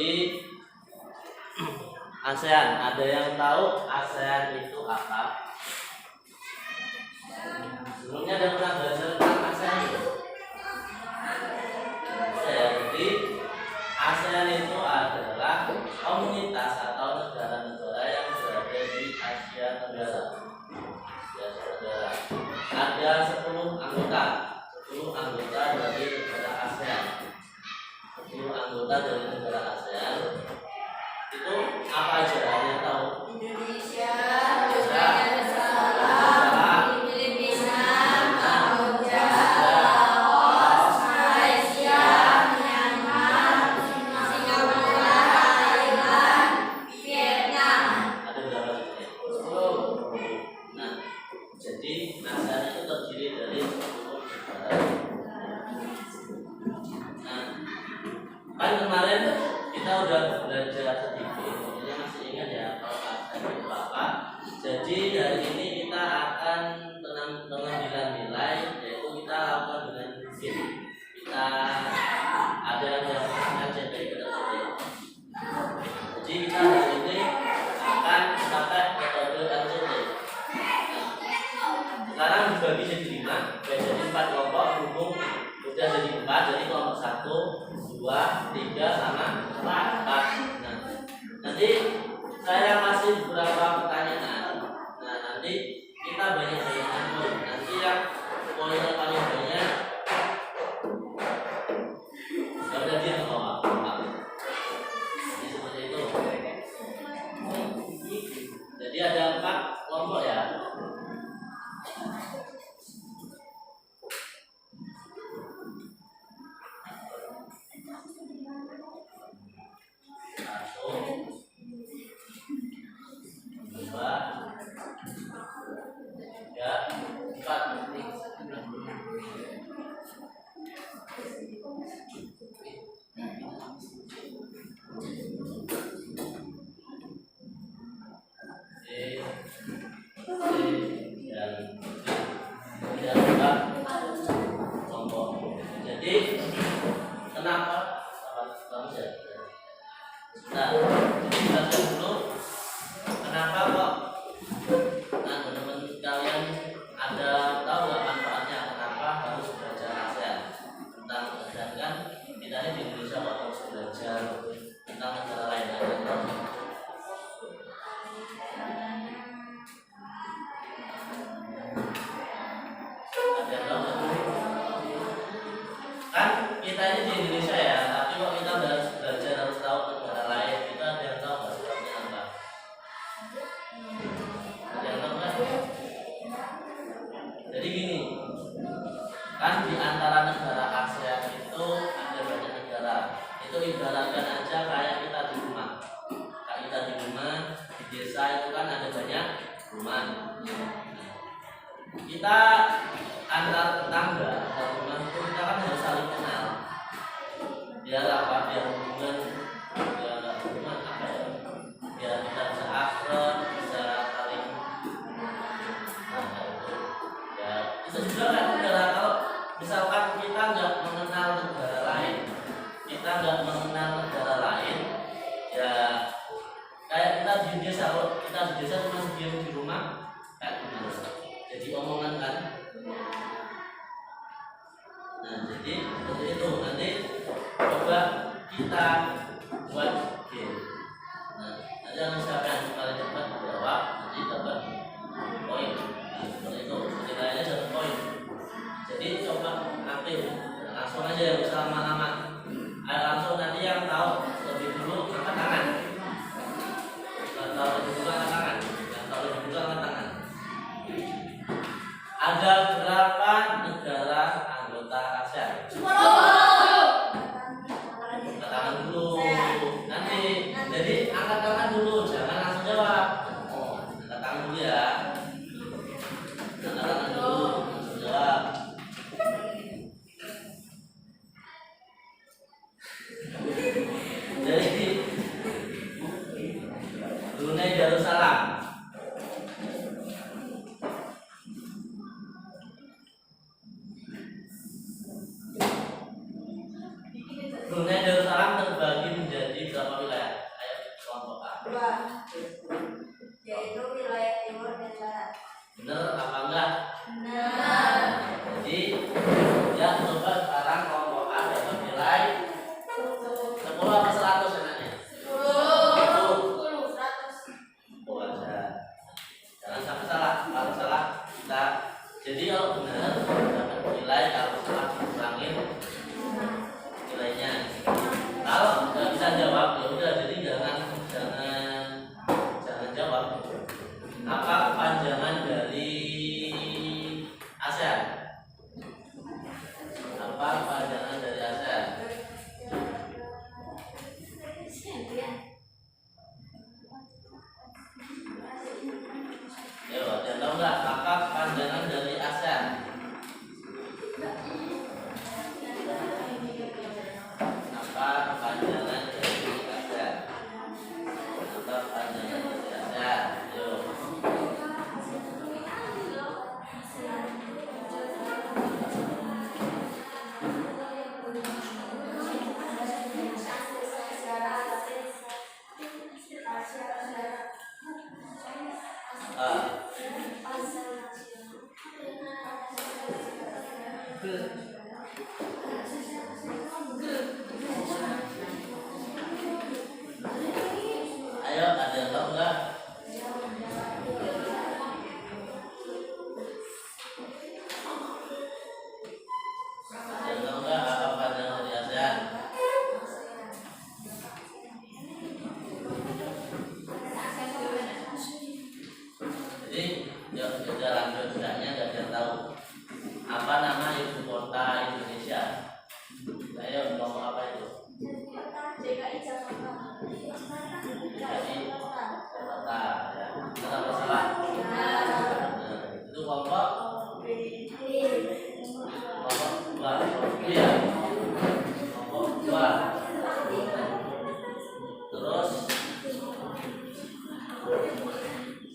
Jadi ASEAN, ada yang tahu ASEAN itu apa? Sebelumnya ada pernah belajar tentang ASEAN itu? Ya, jadi ASEAN itu adalah komunitas atau negara-negara yang berada di Asia Tenggara. Ada 10 anggota, 10 anggota dari negara ASEAN. 10 anggota dari negara ASEAN. Itu apa aja? Ada yang tahu? Indonesia, kemarin kita udah belajar sedikit, ini masih ingat ya kalau ASEAN itu apa. Jadi hari ini kita akan dengan nilai-nilai, yaitu kita lakukan dengan game. Kita ada yang aja dari kita tadi. Jadi kita hari ini akan pakai metode RCT. Sekarang dibagi jadi 5, jadi 4 kelompok berhubung udah jadi 4, jadi kelompok 1, 2, 3 sama 4. Nah, nanti saya kasih beberapa pertanyaan. Nah, nanti kita banyak-banyakan poin. Nanti yang poin yang paling banyak sudah dia ke bawah. Jadi seperti itu. Jadi ada 4 kelompok ya. Jadi kenapa? Nah, kita dulu kenapa kok? Nah, teman-teman kalian ada tahu nggak manfaatnya? Kenapa harus belajar ASEAN? Tentang ASEAN kan kita ini di Indonesia kok harus belajar tentang negara lain. Kan kita ini di Indonesia ya, tapi kok kita harus belajar, harus tahu negara lain. Kita ada yang tahu nggak sebabnya apa? Ada yang tahu nggak? Jadi gini, kan di antara negara ASEAN itu ada banyak negara. Itu ibaratkan aja kayak kita di rumah. Kayak kita di rumah, di desa itu kan ada banyak rumah. Kita antar tetangga atau rumah itu kita kan harus saling kenal. Biar apa? Biar hubungan, biar hubungan apa ya? Biar kita bisa akrab, bisa saling. Ya, bisa juga kan negara kalau misalkan kita nggak mengenal negara lain, ya kayak kita di desa, kalau kita di desa cuma diam di rumah, kayak gimana? Jadi omongan kan. Nah, jadi seperti itu. Nanti coba Yaitu wilayah timur dan barat. Bener apa enggak? Benar. Jadi ya coba sekarang kelompok A dapat nilai 10 apa 100 enaknya? 10. 100. Oh aja. Jangan sampai salah. Kalau salah kita. Jadi kalau benar dapat nilai, kalau salah kurangin nilainya. Kalau nggak bisa jawab ya udah, jadi jangan jawab. Apa kepanjangan dari ASEAN? Apa kepanjangan dari ASEAN? Yo, ada tahu nggak apa kepanjangan dari ASEAN? Apa kepanjangan dari ASEAN? Apa kepanjangan dari ASEAN? Yo. Ayo, ada yang tahu nggak? Ada yang tahu nggak apa pandangan dari ASEAN? Jadi, ya sudah lanjut tidaknya nggak ada yang tahu. Apa nama ibu kota Indonesia? Ayo, ngomong apa itu? DKI Jakarta. DKI Jakarta. Ya, kenapa salah? Itu kelompok dua. Iya. Kelompok dua. Terus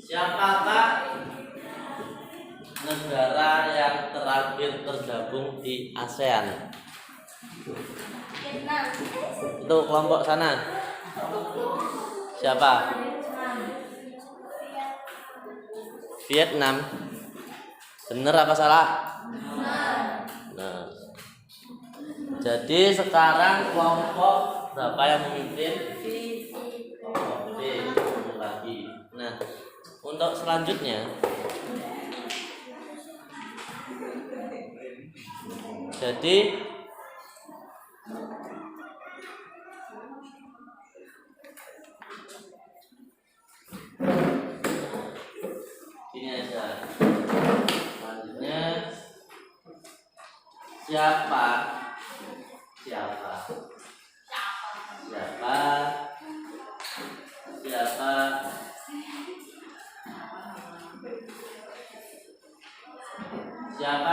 siapakah negara yang terakhir tergabung di ASEAN? Vietnam. Itu kelompok sana. Siapa? Vietnam. Bener apa salah? Nah. Jadi sekarang kelompok berapa yang memimpin? Kelompok B. Lagi. Nah, untuk selanjutnya, jadi ini aja. Selanjutnya siapa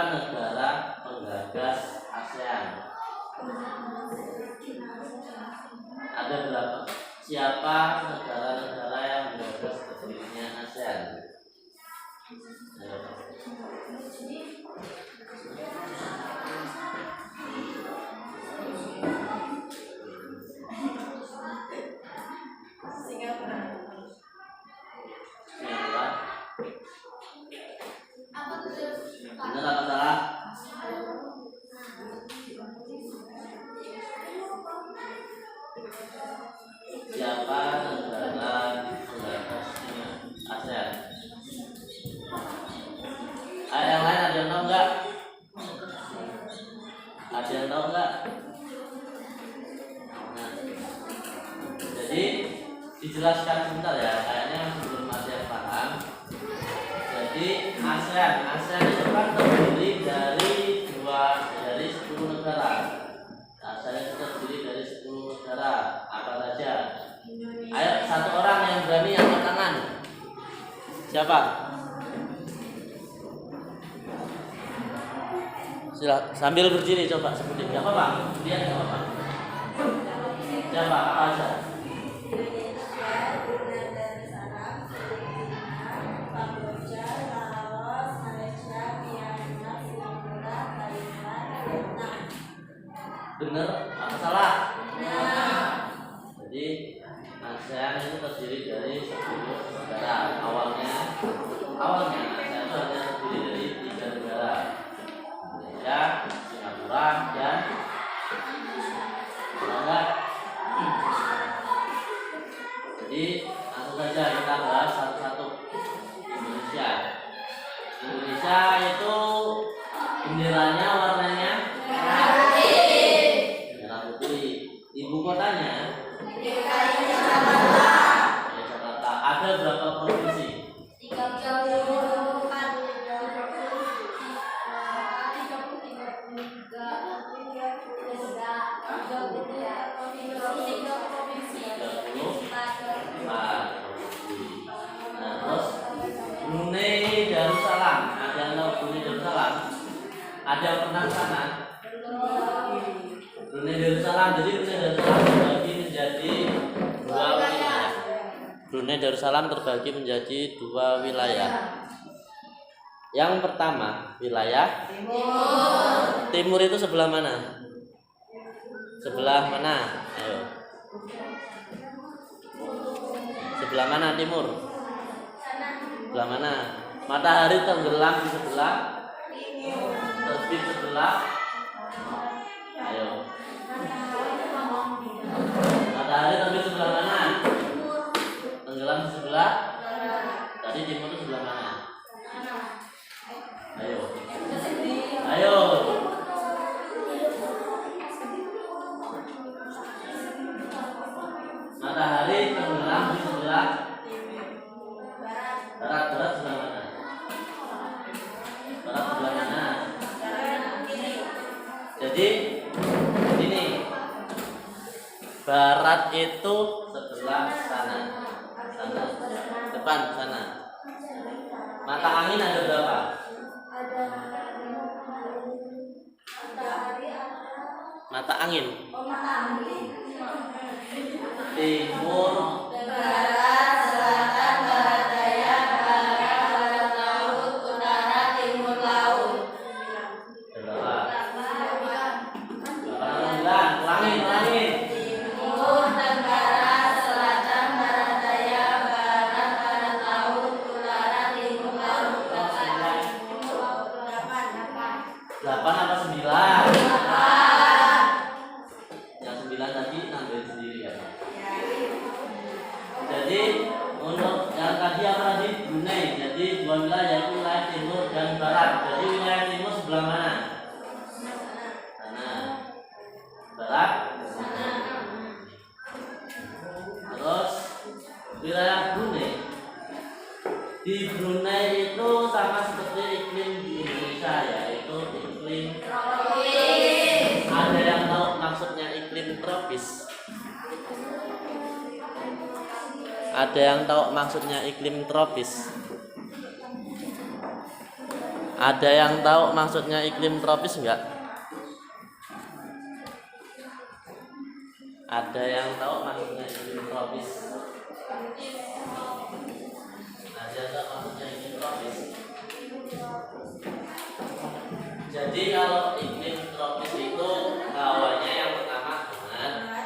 negara penggagas ASEAN? Ada berapa? Siapa negara-negara yang menggagas berdirinya ASEAN? Singapura. Benar apa salah? Siapa negara penggasnya ASEAN? Yang lain ada yang tahu nggak? Ada yang tahu nggak? Nah, jadi dijelaskan sebentar ya, kayaknya masih belum ada yang paham. Jadi ASEAN itu kan terdiri dari 10 negara. ASEAN itu terdiri dari 10 negara. Apa saja? Ayo, satu orang yang berani angkat tangan. Siapa? Silakan sambil berdiri coba sebutin. Siapa Pak? Lihat siapa Pak? Siapa? Apa aja? Indonesia, Brunei Darussalam, Filipina, Kamboja, Laos, Malaysia, Myanmar, Singapura, Thailand, Vietnam. Bener apa salah? Nah. Jadi ASEAN itu terdiri dari 10 negara. Awalnya ASEAN itu hanya terdiri dari 3 negara, Indonesia, Singapura, dan Malaysia. Jadi langsung saja kita bahas satu-satu. Indonesia itu benderanya warnanya merah putih. Ibu kotanya Jakarta. Ada berapa provinsi? 34. Nah, terus Brunei Darussalam. Ada yang tahu Brunei Darussalam? Ada yang pernah ke sana? Brunei Darussalam. Jadi Brunei Darussalam terbagi menjadi 2 wilayah. Brunei Darussalam terbagi menjadi 2 wilayah. Yang pertama, wilayah timur itu sebelah mana? Sebelah mana? Ayo. Sebelah mana timur? Sebelah mana? Matahari tenggelam di sebelah, terbit sebelah. Ayo. Matahari terbit sebelah mana? Tenggelam di sebelah. Tadi timur itu sebelah mana? Ayo. Ayo. Matahari tenggelam di sebelah barat. Barat sebelah mana? Barat sebelah mana? Jadi ini barat itu sebelah sana. Sana. Depan sana. Mata angin ada berapa? Mata angin. Timur, barat, selatan, barat daya, barat, barat laut, utara, timur laut. berapa? 8. Ulangin. Timur, tenggara, selatan, barat daya, barat, barat laut, utara, timur laut. 8 apa 9? 8. Yang 9 tadi nambahin sendiri ya. Jadi untuk yang tadi apa tadi? Brunei. Jadi 2 wilayah yaitu wilayah timur dan barat. Jadi wilayah timur sebelah mana? Sana. Barat. Terus wilayah Brunei. Di Brunei itu sama seperti iklim di Indonesia, yaitu iklim. Ada yang tahu maksudnya iklim tropis? Ada yang tahu maksudnya iklim tropis? Ada yang tahu maksudnya iklim tropis enggak? Ada yang tahu maksudnya iklim tropis? Ada yang tahu maksudnya iklim tropis? Jadi kalau iklim tropis itu hawanya yang pertama hangat,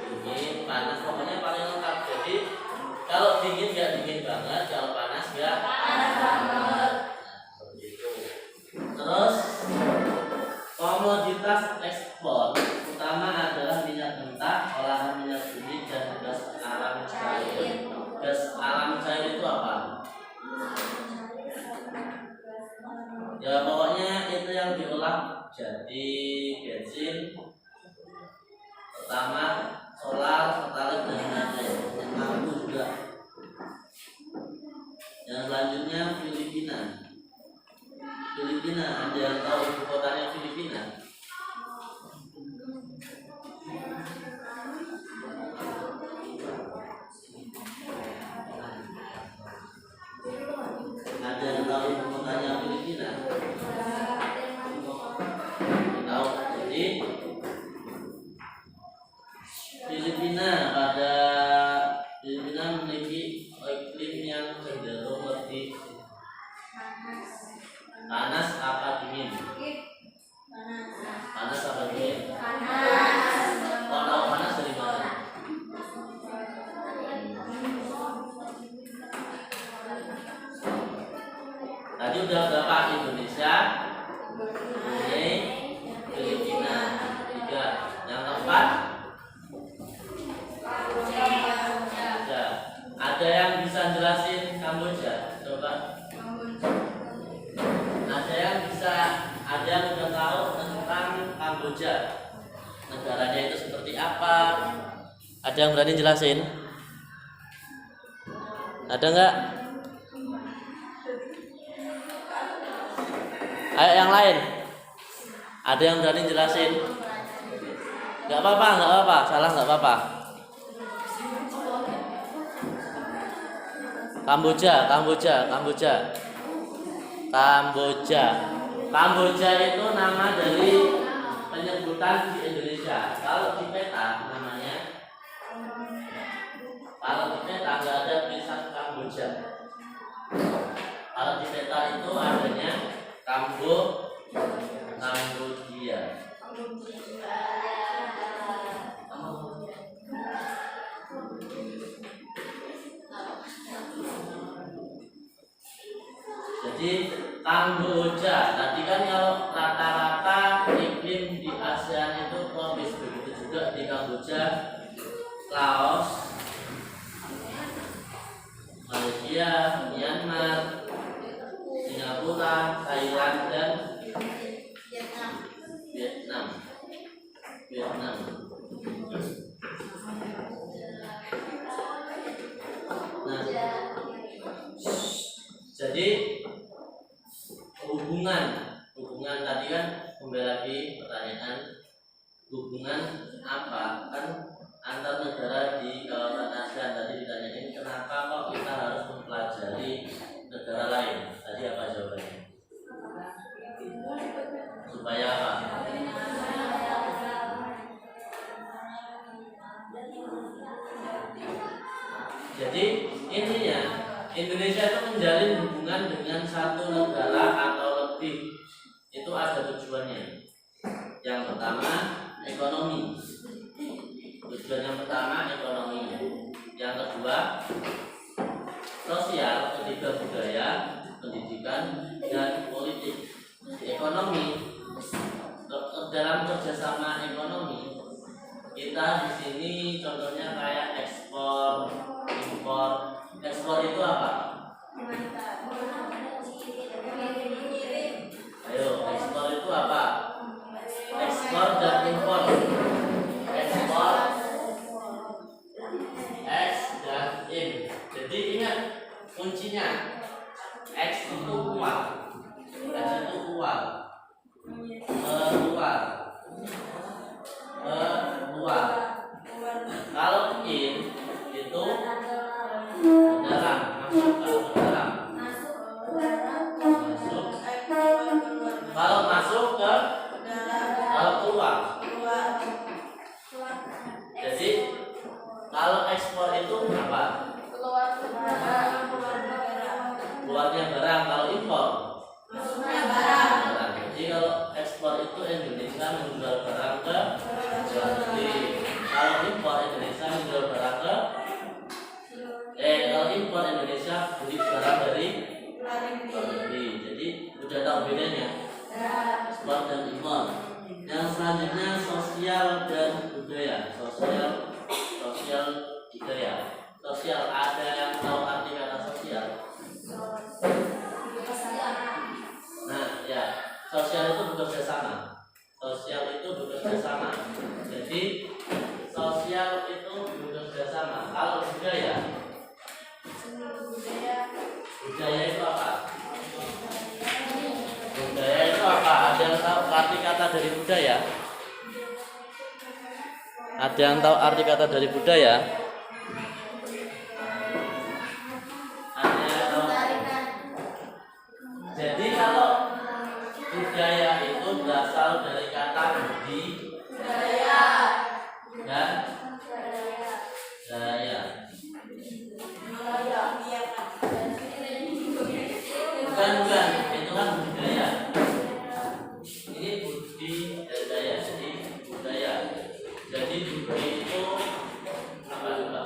dingin, panas, pokoknya paling lengkap. Jadi kalau dingin nggak dingin banget, kalau panas nggak panas banget. Seperti itu. Terus komoditas ekspor utama adalah minyak mentah, olahan sudah berapa? Indonesia, Brunei, Filipina. 3. Yang keempat, Kamboja. Ada yang bisa jelasin Kamboja? Coba. Ada yang udah tahu tentang Kamboja? Negaranya itu seperti apa? Ada yang berani jelasin? Ada nggak? Ayo yang lain. Ada yang berani jelasin? Nggak apa-apa. Salah nggak apa-apa. Kamboja itu nama dari penyebutan di Indonesia. Kalau di peta namanya, kalau di peta nggak ada tulisan Kamboja. Kalau di peta itu adanya Kambodia. Jadi Kamboja tadi kan kalau rata-rata iklim di ASEAN itu tropis, begitu juga di Kamboja, Laos, Malaysia, Myanmar, Singapura, Thailand dan Vietnam. Nah, jadi hubungan tadi kan kembali lagi pertanyaan, hubungan apa kan antar negara di kawasan ASEAN. Tadi ditanyain kenapa kok kita harus mempelajari negara lain. Tadi apa jawabannya? Supaya apa? Jadi intinya Indonesia itu menjalin hubungan dengan satu negara atau lebih. Itu ada tujuannya. Yang pertama ekonomi. Tujuan yang pertama ekonomi. Yang kedua sosial, ketiga budaya, pendidikan dan politik. Di ekonomi, dalam kerjasama ekonomi kita di sini contohnya kayak ekspor, impor. Ekspor itu apa? Ayo, ekspor itu apa? Ekspor dan impor. Ekspor, X dan in. Jadi ingat kuncinya. X itu uang. X itu uang. Keluar. Kalau in itu dalam, masuk ke dalam. Masuk. Kalau masuk ke kalau keluar. Jadi kalau ekspor itu apa? Keluarnya barang. Kalau impor barang. Jadi kalau ekspor itu Indonesia menjual barang ke luar negeri. Kalau impor Indonesia menjual barang ke kalau impor Indonesia beli barang dari luar negeri. Jadi udah tahu bedanya ekspor dan impor. Yang selanjutnya sosial dan budaya. Sosial budaya. Sosial, ada yang tahu arti kata sosial? Nah ya, sosial itu bekerja sama. Jadi sosial itu bekerja sama. Kalau budaya itu apa? Budaya itu apa? Ada yang tahu arti kata dari budaya? Ada yang tahu arti kata dari budaya? Ada yang tahu? Jadi kalau budaya itu berasal dari kata budi dan daya. Bukan, itu kan budaya. Ini budi dan daya. Jadi budaya. Jadi budi itu apa coba?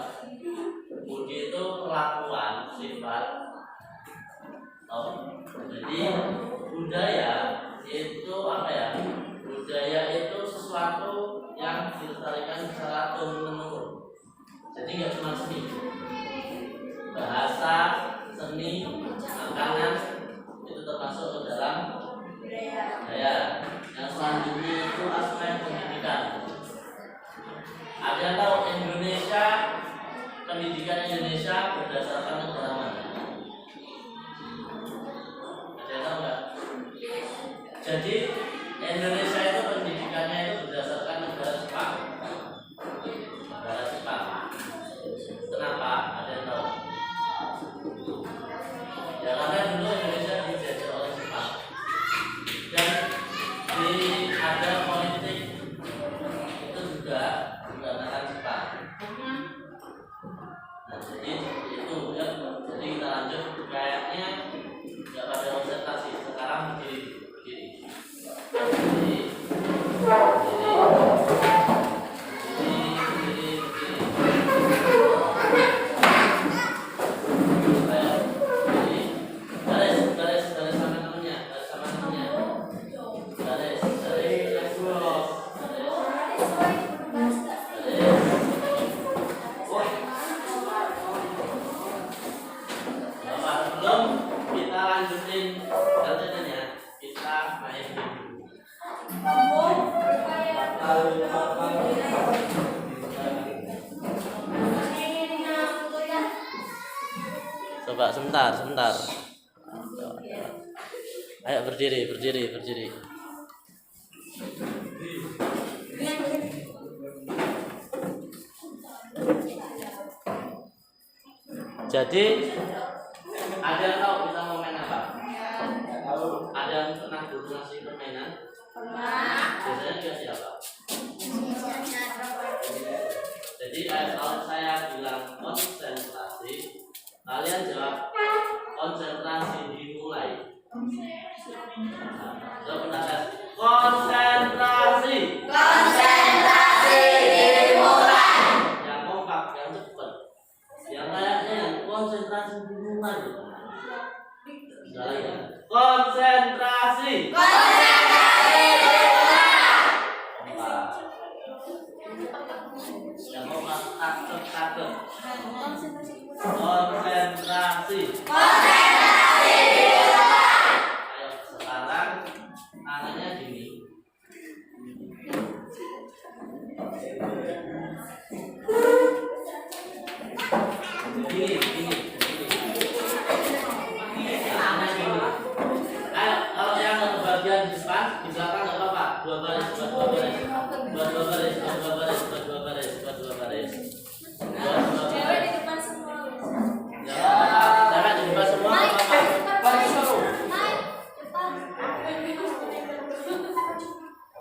Budi itu perlakuan, sifat Oh, jadi budaya itu apa ya? Budaya itu sesuatu yang dilestarikan secara turun-temurun. Jadi nggak cuma seni, bahasa, seni, makanan itu termasuk ke dalam budaya. Yang selanjutnya itu aspek pendidikan. Ada yang tahu Indonesia, pendidikan Indonesia berdasarkan negara mana? Ada yang tahu nggak? Jadi Indonesia itu pendidikannya itu berdasarkan negara Jepang. Negara Jepang. Kenapa? Ada yang tahu? Ya karena dulu Indonesia dijajah oleh Jepang. Dan ada politik itu juga menggunakan Jepang. Nah jadi itu ya. Jadi kita lanjut kayaknya nggak pada konsentrasi. Sekarang berdiri. Coba sebentar. Ayo berdiri. Jadi ada yang tahu kita mau main apa? Ada yang pernah dulu ngasih permainan? Pernah. Biasanya dia siapa? Jadi kalau saya bilang konsentrasi, kalian jawab konsentrasi dimulai. Konsentrasi. Dimulai. Yang kompak, yang cepat. Yang kayaknya yang konsentrasi dimulai. Konsentrasi. Yang kompak, takut. Konsentrasi. Ayo sekarang tangannya gini. Gini. Tangannya gini. Ayo kalau yang bagian di depan, di belakang nggak apa-apa. Dua baris. Cewek di depan semua. Jangan di depan semua.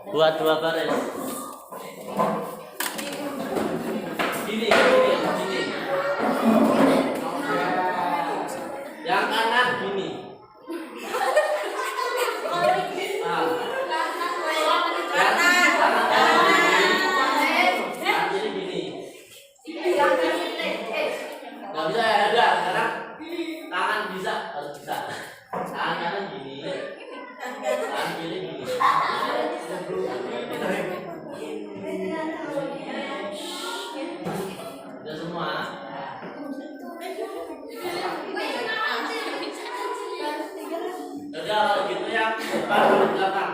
Buat dua baris. Gini. Yang kanan gini. Nggak bisa ya, ada. Sekarang tangan bisa, harus bisa. Tangan kanan gini, tangan kiri gini. Udah semua. Udah kalau gitu yang depan di belakang,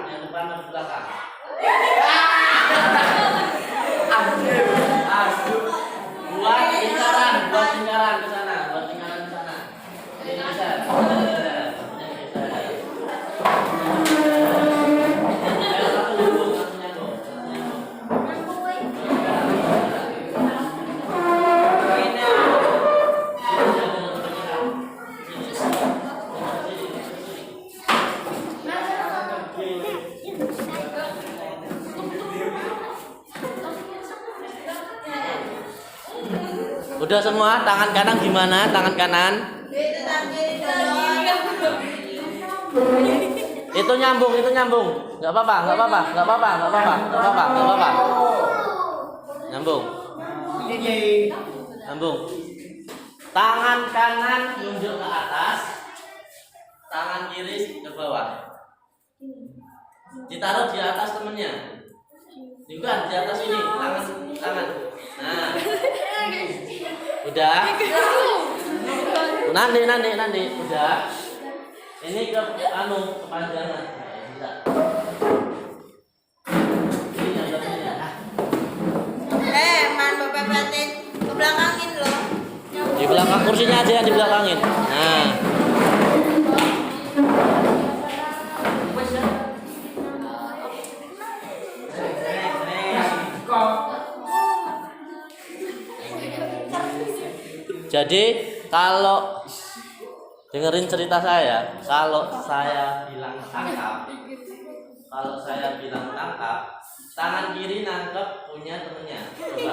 Buat lingkaran ke sana, Ini bisa. Udah semua, tangan kanan gimana? Tangan kanan. Itu nyambung. Enggak apa-apa. Nyambung. Tangan kanan nunjuk ke atas. tangan kiri ke bawah. Ditaruh di atas temennya. Bukan di atas ini, tangan. Nah. Udah. Nanti. Udah. Ini kepanjangan. Bisa. Man, Bapak Batin ke belakangin loh. Di belakang kursinya aja yang di belakangin. Nah. Jadi kalau dengerin cerita saya, kalau saya bilang tangkap, tangan kiri nangkep punya temennya. Coba.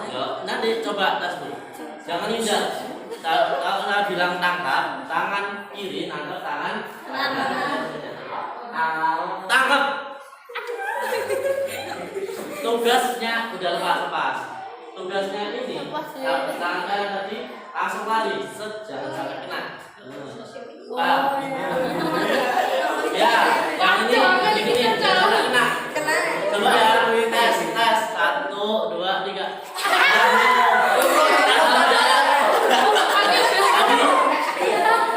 Yo, nanti coba tes dulu. Jangan hindar. Kalau saya bilang tangkap, tangan kiri nangkep tangan tangkap. Tugasnya udah lepas. Tugasnya ini tangan kanan tadi langsung lari, jangan sampai kena. Ya, yang ini jangan sampai kena. Coba ya, tes 1, 2, 3.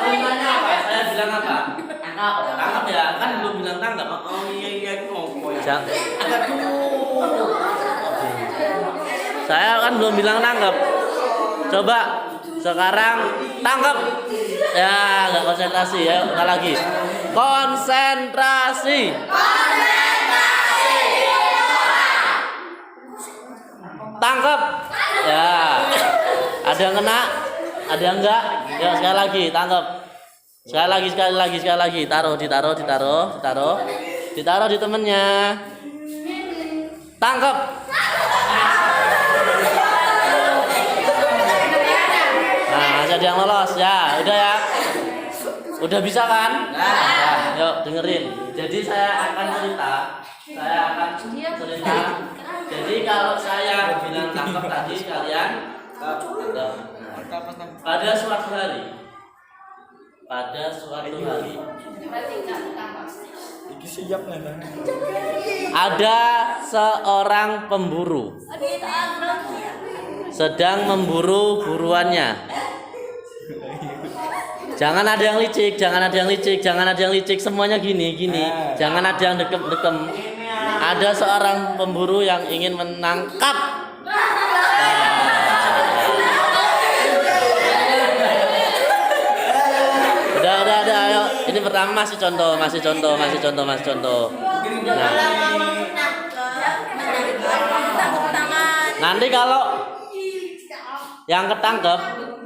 Perintahnya apa? Saya bilang apa? Tangkap ya, kan belum bilang tangkap. Oh iya ngomong ya. Saya kan belum bilang tangkap. Coba sekarang tangkap. Ya, nggak konsentrasi ya. Ulang lagi. Konsentrasi. Tangkap. Ya. Ada yang kena? Ada yang enggak? Ya, sekali lagi tangkap. Sekali lagi. Ditaruh di temennya. Tangkap. Nah, ada yang lolos ya, udah ya. Udah bisa kan? Nah, yuk dengerin. Jadi saya akan cerita. Jadi kalau saya bilang tangkap tadi kalian pada suatu hari. Ada seorang pemburu sedang memburu buruannya. Jangan ada yang licik, semuanya gini. Jangan ada yang dekem. Ada seorang pemburu yang ingin menangkap. Udah, ayo. Ini pertama masih contoh. Nah. Nanti kalau yang ketangkep,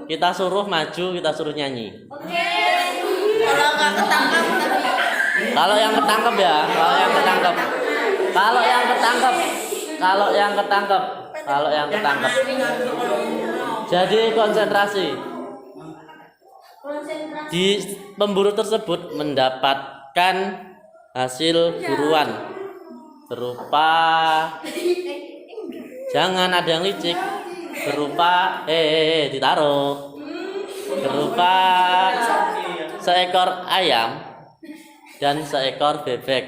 kita suruh maju, kita suruh nyanyi. Oke. Kalau nggak ketangkep, kalau yang ketangkep. Jadi konsentrasi. Di pemburu tersebut mendapatkan hasil buruan berupa, jangan ada yang licik, berupa ditaruh, berupa seekor ayam dan seekor bebek.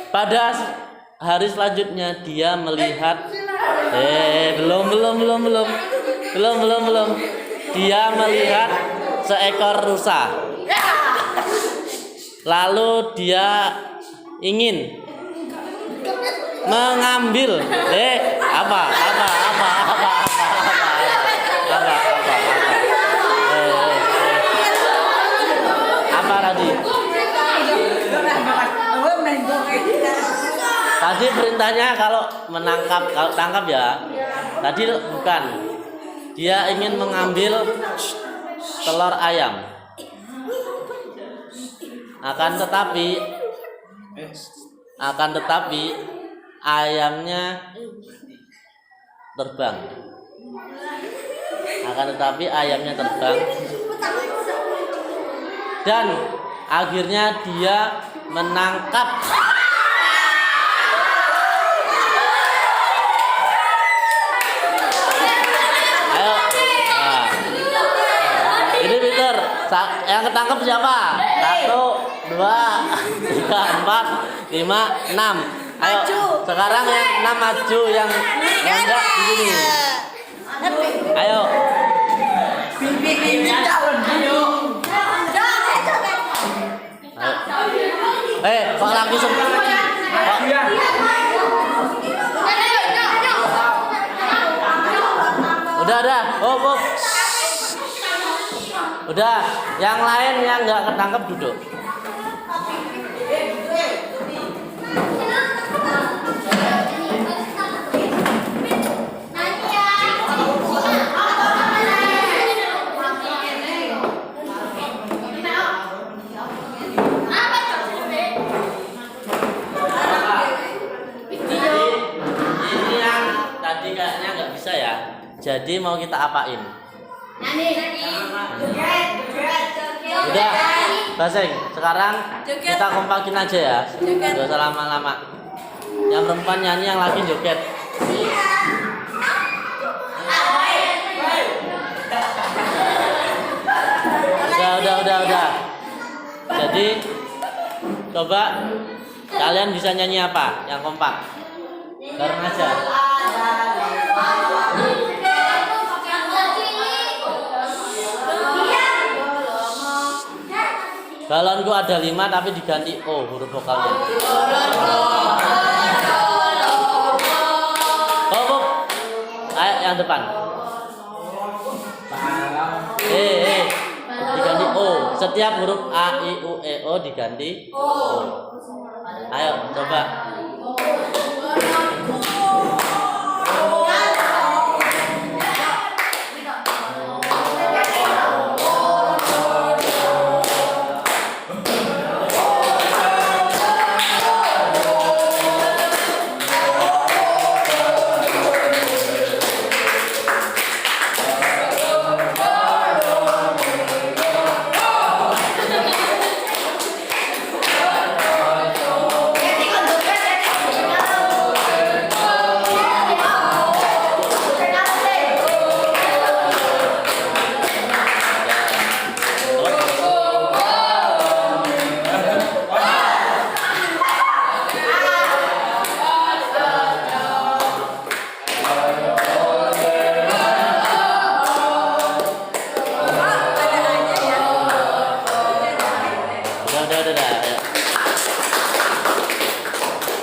Pada hari selanjutnya dia melihat belum. Dia melihat seekor rusa. Lalu dia ingin mengambil apa tadi? Tadi perintahnya kalau tangkap ya. Tadi bukan. Dia ingin mengambil telur ayam. Akan tetapi ayamnya terbang. Dan akhirnya dia menangkap Yang ketangkep siapa? 1, 2, 3, 4, 5, 6. Ayo. Maju. Sekarang yang 6 maju, yang enggak di sini. Ayo. Kok lagi semua? Udah. Oh. Udah, yang lain yang nggak ketangkep duduk. Ini yang tadi kayaknya nggak bisa ya. Jadi mau kita apain? Udah, Baseng. Sekarang kita kompakin aja ya. Gak usah lama-lama. Yang perempuan nyanyi, yang laki joget. Udah. Jadi coba kalian bisa nyanyi apa? Yang kompak. Bareng aja. Balonku ada 5 tapi diganti O huruf vokalnya. Oh. Ayo yang depan. Diganti O. Setiap huruf A, I, U, E, O diganti O. Ayo coba.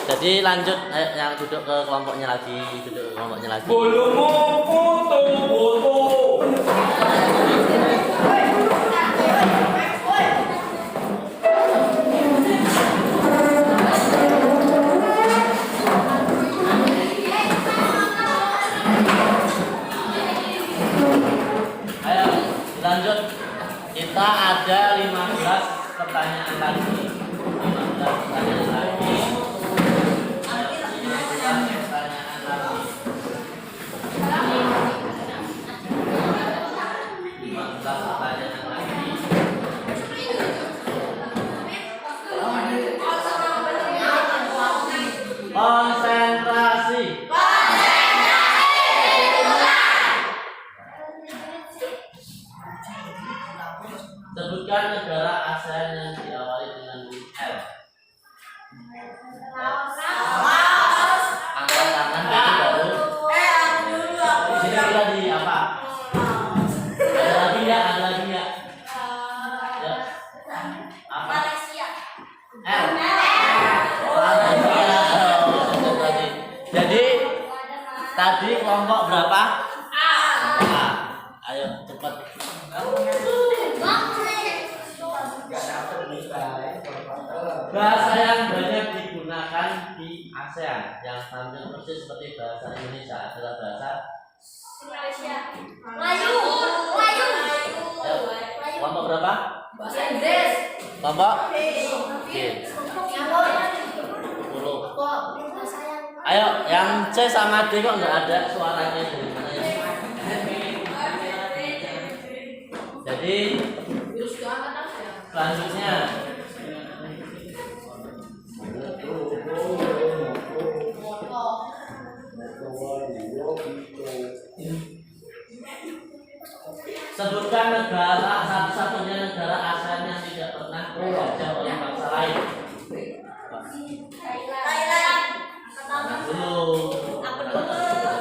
Jadi lanjut, yang duduk ke kelompoknya lagi, Bolomo foto. Ayo lanjut. Kita ada 15 pertanyaan lagi. 15 pertanyaan lagi. Konsentrasi. Sebutkan negara ASEAN yang diawali dengan huruf L. Angkat tangan dulu baru. Di sini tadi apa? Ada lagi ya? Ya. Apa? L. Jadi tadi kelompok berapa? A. Ayo cepat. Bahasa yang banyak digunakan di ASEAN yang tampil persis seperti bahasa Indonesia adalah bahasa Melayu. kelompok berapa? Bahasa Inggris. Kelompok? Oke. 10. Ayo, yang C sama D kok nggak ada suaranya dari mana ya? Jadi selanjutnya sebutkan negara satu-satunya negara ASEAN yang tidak pernah dijajah oleh bangsa lain? Thailand. Nah, dulu. Aku dulu.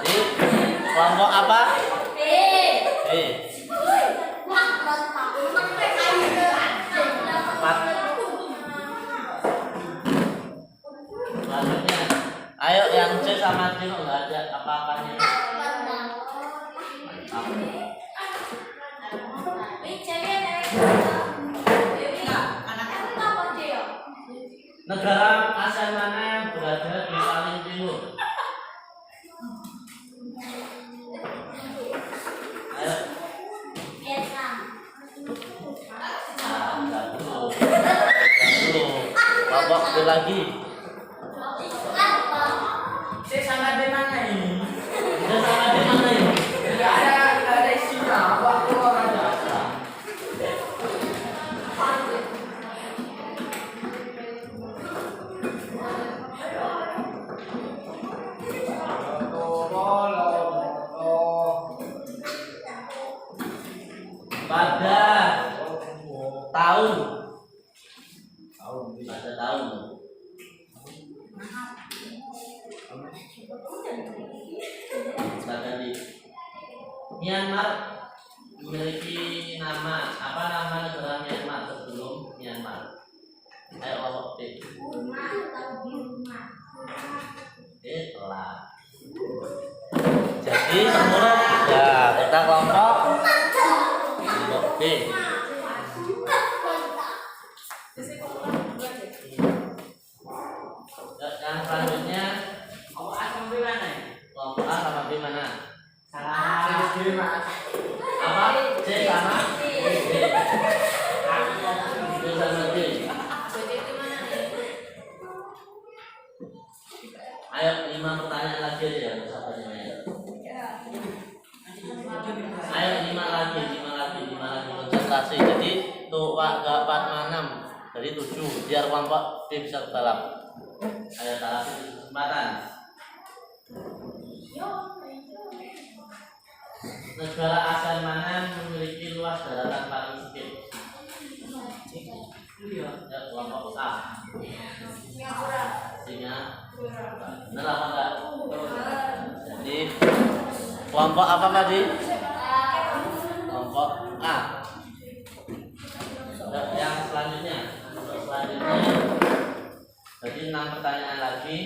Jadi kelompok apa? B. B. 4. Selanjutnya, ayo yang C sama D nggak ada apa-apanya. Negara ASEAN mana yang berada di paling timur? Ayo. Nah, dulu. Kelompok B lagi. C sama D mana ini? C sama D mana ini? Enggak ada isinya. Waktu orang biasa. Pada tahun di Myanmar memiliki nama apa, nama negara Myanmar sebelum Myanmar? Ayo kelompok B. Telah. Jadi semua ya kita kelompok B. Yang selanjutnya Kelompok A sama B mana? kelompok A sama B mana? Salah. C Mas. Apa? C sama D. C sama D. Ayo 5 pertanyaan lagi aja ya, sahabatnya. Ayo 5 lagi konsentrasi. Jadi tuh Pak 4 6 dari 7 biar kelompok B bisa terbalap. Ayo talap kesempatan. Negara ASEAN mana memiliki luas daratan paling sempit? Ya, kelompok A. Singapura. Benar apa enggak? Jadi kelompok apa tadi? Kelompok A. Yang selanjutnya, jadi 6 pertanyaan lagi.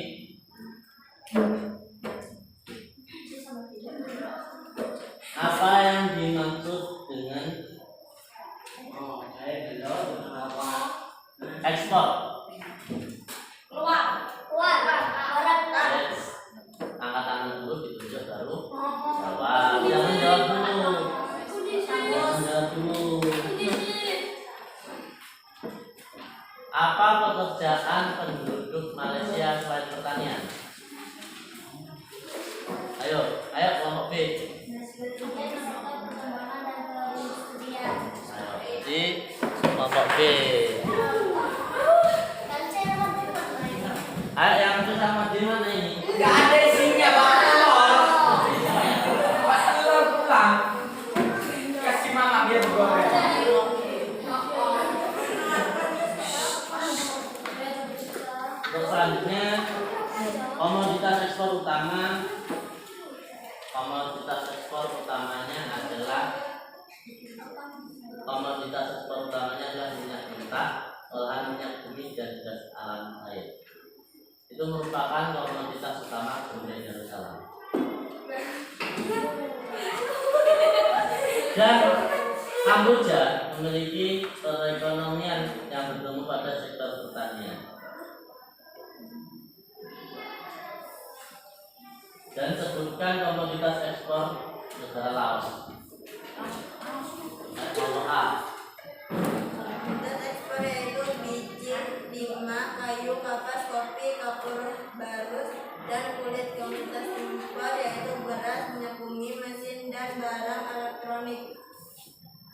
Apa yang dimaksud dengan ekspor? Yes. Angkat tangan dulu, ditunjuk baru jawab. Jangan jawab dulu. Apa pekerjaan penduduk Malaysia selain pertanian? Ayo kelompok B. Jadi kelompok B. Ayo yang itu sama di mana ini? Enggak ada isinya, Pak. Pak telur pulang. Kasih mama biar goreng. Untuk selanjutnya komoditas ekspor utamanya adalah minyak mentah, olahan minyak bumi dan gas alam air. Itu merupakan komoditas utama Brunei Darussalam. Dan Kamboja memiliki perekonomian yang bertumbuh pada sektor pertanian. Dan sebutkan komoditas ekspor negara Laos. Nomor A. Komoditas ekspor yaitu biji, timah, kayu, kapas, kopi, kapur barus, dan kulit. Komoditas impor yaitu beras, minyak bumi, mesin, dan barang elektronik.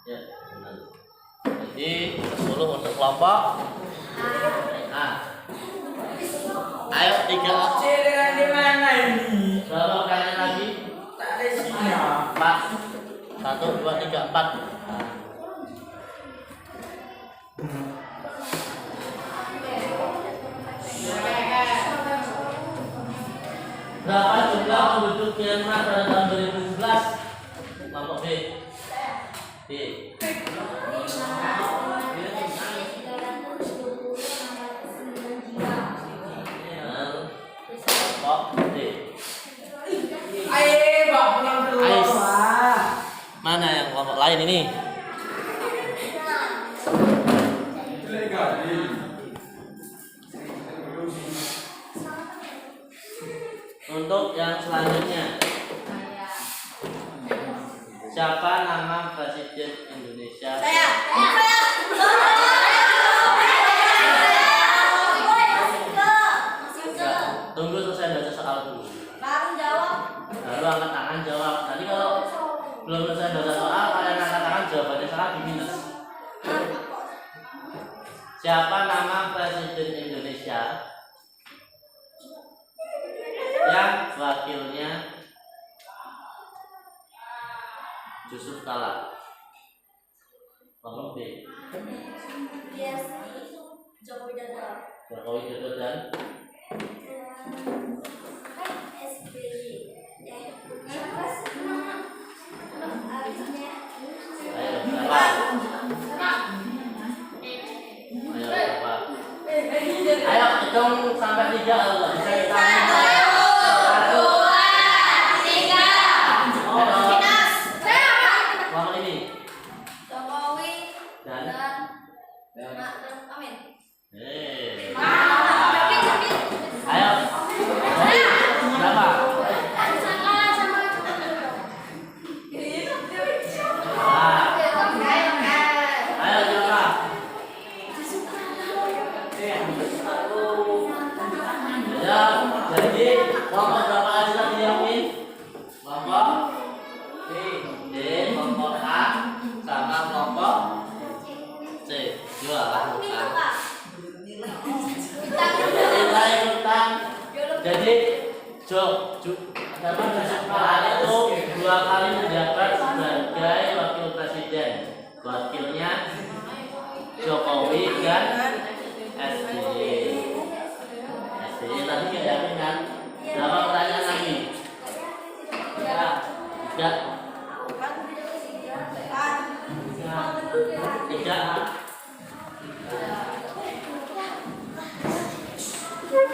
Ya, benar. Jadi 10 untuk kelompok A. Ayo 3. C dengan di mana ini? Berapa kali lagi? Tak ada isinya. 4. 1, 2, 3, 4. Berapa jumlah penduduk Myanmar pada tahun 2011? Kelompok B. B. Kelompok D. Ayo, Bang, pulang dulu. Ais. Mana yang kelompok lain ini? Untuk yang selanjutnya, siapa nama Presiden Indonesia? Saya. Tunggu selesai baca soal dulu. Baru jawab. Lalu angkat tangan jawab. Nanti kalau belum selesai baca soal, kalian angkat tangan jawabannya salah di minus. Siapa nama Presiden Indonesia yang wakilnya Yusuf Kala? Kelompok B. Yes. Jokowi Dodo. Jokowi Dodo dan SBY. Siapa sih? Abisnya. ayo berapa? Ayo berapa? Ayo hitung sampai 3 kalau bisa kita. 1, 2, 3. Kelompok ini Jokowi dan Amin. Ayo. Berapa? Ayo berapa? Ya, jadi kelompok berapa aja tadi yang win? Kelompok D, kelompok A, sama kelompok C. Dua lakukan. Nilai utang. Jadi Zaman Yusuf Kala itu 2 kali menjabat sebagai wakil presiden. Wakilnya Jokowi dan SBY. SBY tadi nggak yakin kan? Berapa pertanyaan lagi? Tiga.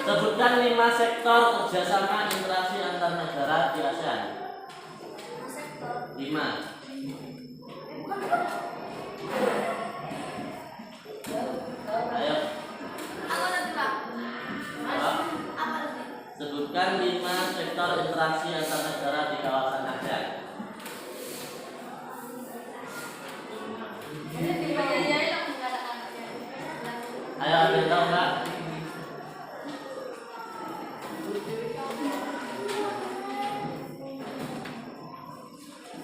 Sebutkan 5 sektor kerjasama interaksi antar negara di ASEAN. 5. Ayo. Sebutkan 5 sektor interaksi antar negara di kawasan ASEAN. Ayo, ada yang tahu nggak?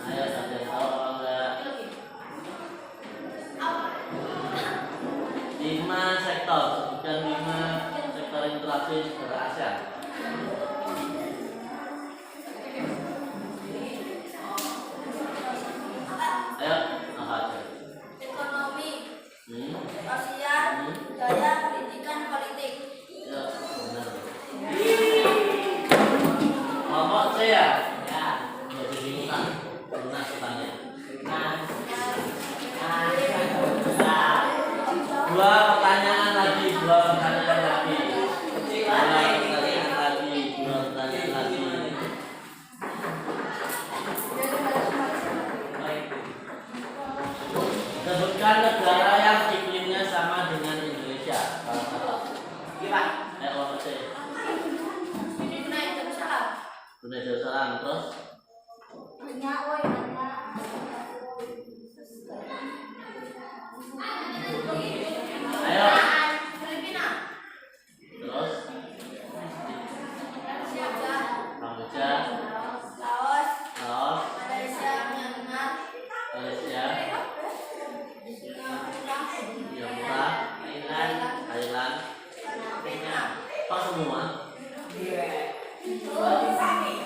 Ayo, ada yang tahu apa enggak? 5 sektor, sebutkan 5 sektor interaksi negara ASEAN. Ayo, apa aja? Ekonomi, Hmm? sosial, budaya, pendidikan, politik. Ya, benar. Kelompok C ya? Ya. Jadi bingung kan? Lunas utangnya. Dua pertanyaan lagi. Dua pertanyaan lagi. Sebutkan negara yang iklimnya sama dengan Indonesia. Salah satu. Ayo kelompok C. Brunei Darussalam. Brunei Darussalam. Terus ayo. Filipina. Terus Kamboja, Laos, Laos, Malaysia, Myanmar, Malaysia, Singapura, Thailand. Apa semua?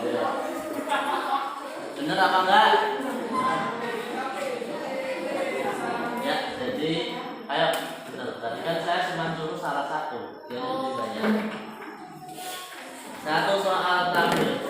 Ayo. Bener apa enggak? Ya, jadi ayo bener. Tadi kan saya cuma suruh salah satu, biar lebih banyak. Satu soal terakhir.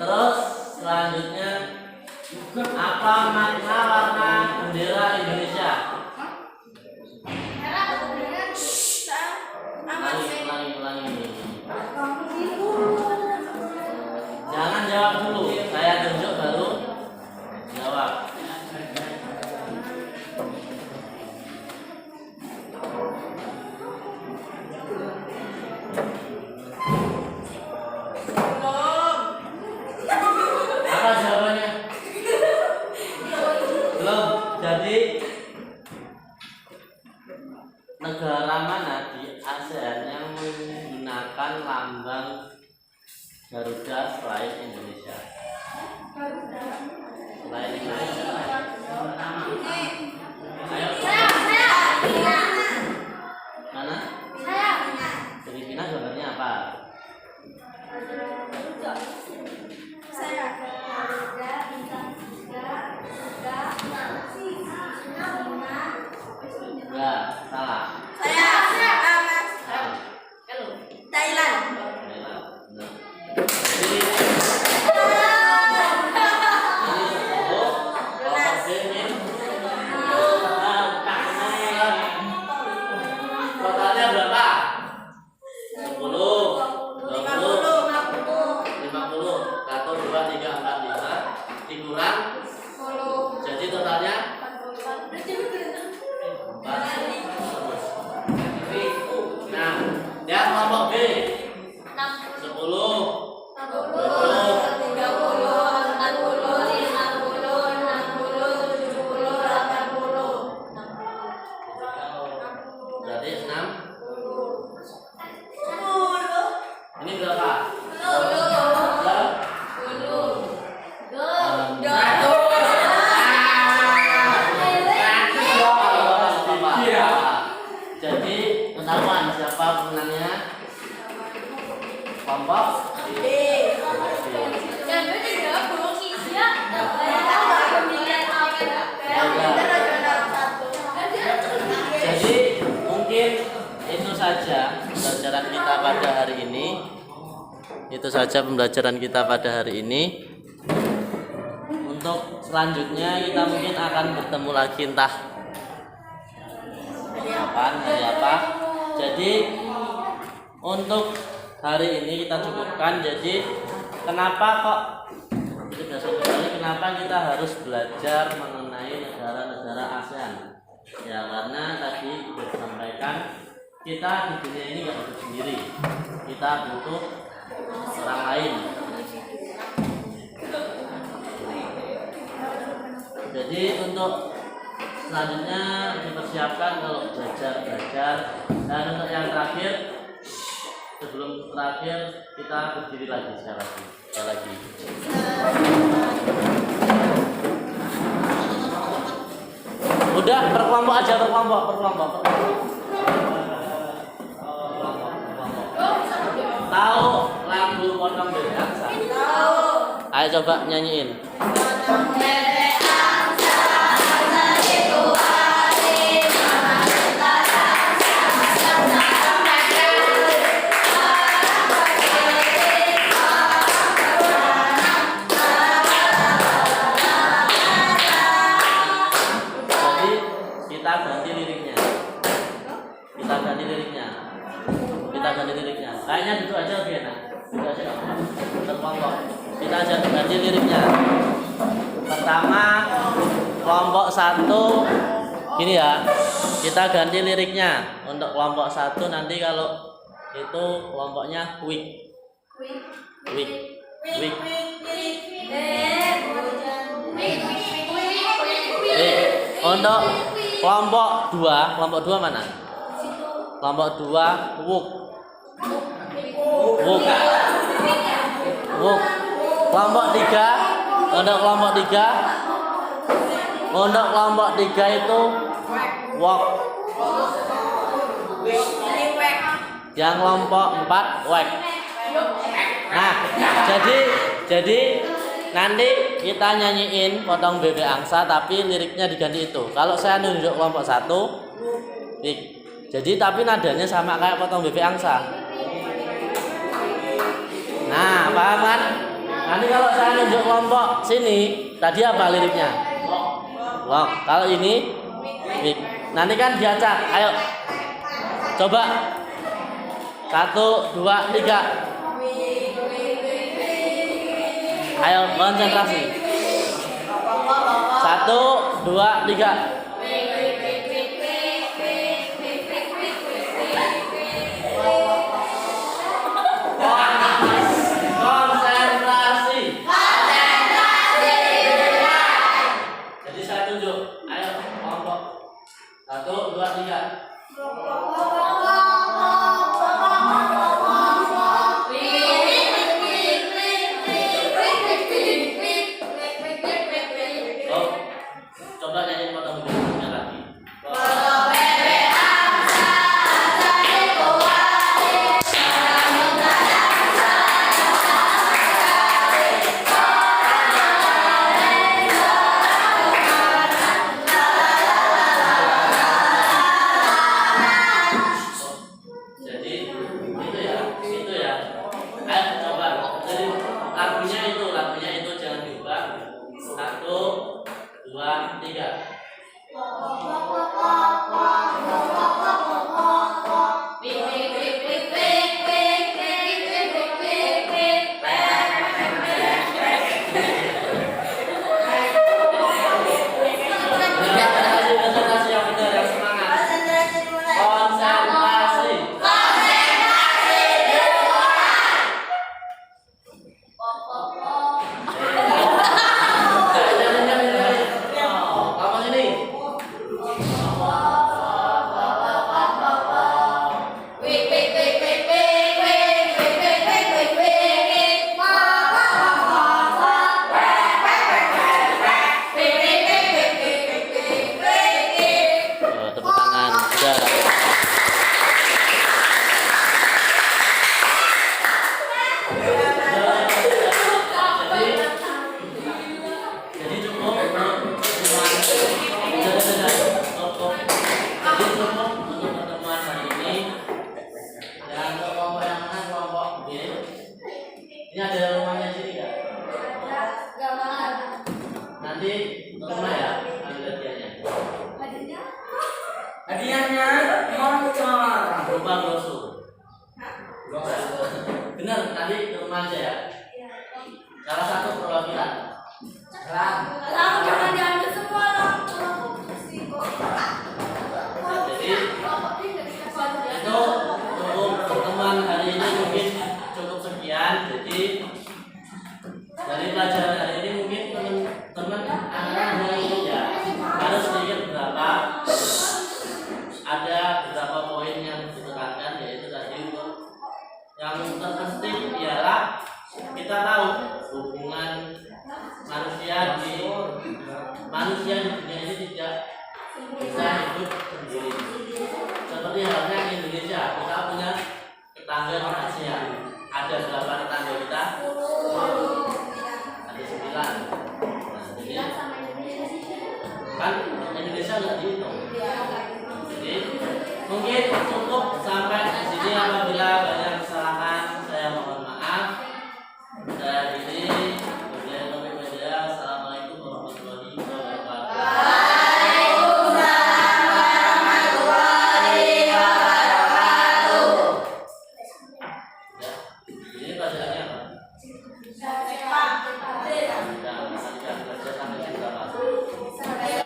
Terus selanjutnya, apa makna warna bendera Indonesia? Ulangi. Jangan jawab dulu, saya tunjuk baru jawab. Apa jawabannya? Belum. Jadi negara mana di ASEAN yang menggunakan lambang Garuda selain Indonesia? Selain Indonesia. Ayo. Mana? Filipina gambarnya apa? Enggak, salah. Thailand. Benar. Jadi totalnya berapa? 10, 20, 50, 1, 2, 3, 4, 5 dikurang jadi totalnya 4. Nah, ya kelompok B 10, 20, berarti 6. Ini berapa? 10. Jadi ketahuan siapa pemenangnya? Kelompok Jadi mungkin itu saja pembelajaran kita pada hari ini. Itu saja pembelajaran kita pada hari ini. Untuk selanjutnya kita mungkin akan bertemu lagi entah kapan, hari apa. Jadi untuk hari ini kita cukupkan. Jadi kenapa kok itu sudah satu kali, kenapa kita harus belajar mengenai negara-negara ASEAN? Ya karena tadi sudah disampaikan, kita di dunia ini nggak hidup sendiri, kita butuh orang lain. Jadi untuk selanjutnya dipersiapkan kalau belajar. Dan untuk yang terakhir, sebelum terakhir kita berdiri lagi sekali lagi. Udah berkelompok aja, berkelompok. Tahu lagu Potong Bebek Angsa? Tahu. Ayo coba nyanyiin. Kita ganti liriknya. Kayaknya duduk aja lebih enak. Duduk aja nggak apa-apa. Berkelompok. Kita aja ganti liriknya. Pertama kelompok 1 gini ya. Kita ganti liriknya. Untuk kelompok 1 nanti kalau itu kelompoknya weak. Untuk kelompok 2 mana? Kelompok 2 wuk. Kelompok 3 untuk kelompok 3 itu walk. Yang kelompok 4 wek. Nah, jadi nanti kita nyanyiin Potong Bebek Angsa tapi liriknya diganti itu. Kalau saya nunjuk kelompok 1 jadi tapi nadanya sama kayak Potong Bebek Angsa. Nah, paham kan? Nanti kalau saya untuk kelompok sini tadi apa liriknya? Walk. Kalau ini week. Nanti kan diacak. Ayo. Coba. 1, 2, 3. Ayo konsentrasi. 1, 2, 3. Konsentrasi. Jadi saya tunjuk. Ayo kelompok. 1, 2, 3. Oh, coba nyanyi potong videonya lagi. Jadi itu ya. Ayo coba. Jadi lagunya itu jangan diubah. 1, 2, 3. Konsentrasi yang benar, yang semangat. Konsentrasi dimulai. Konsentrasi. Kamu sini. Tepuk tangan. Sudah. Jadi cukup untuk pertemuan hari ini. Dan kelompok yang mana kelompok B. Ini ada rumahnya sini nggak? Nanti ke rumah ya, ambil hadiahnya. Hadiahnya motor. Berupa brosur. Benar, nanti ke rumah aja ya. Salah satu perwakilan. Jadi itu untuk pertemuan hari ini mungkin cukup sekian. Jadi dari pelajaran hari ini mungkin teman-teman anak-anak yang ya harus sedikit berapa ada beberapa poin yang ditekankan, yaitu tadi untuk yang terpenting ialah kita tahu hubungan manusia di dunia ini tidak bisa hidup sendiri. Seperti halnya di Indonesia, kita punya tetangga di Asia. Ada berapa tetangga kita? Ada 9. Nah, jadi kan Indonesia nggak dihitung. Jadi mungkin cukup sampai di sini apabila banyak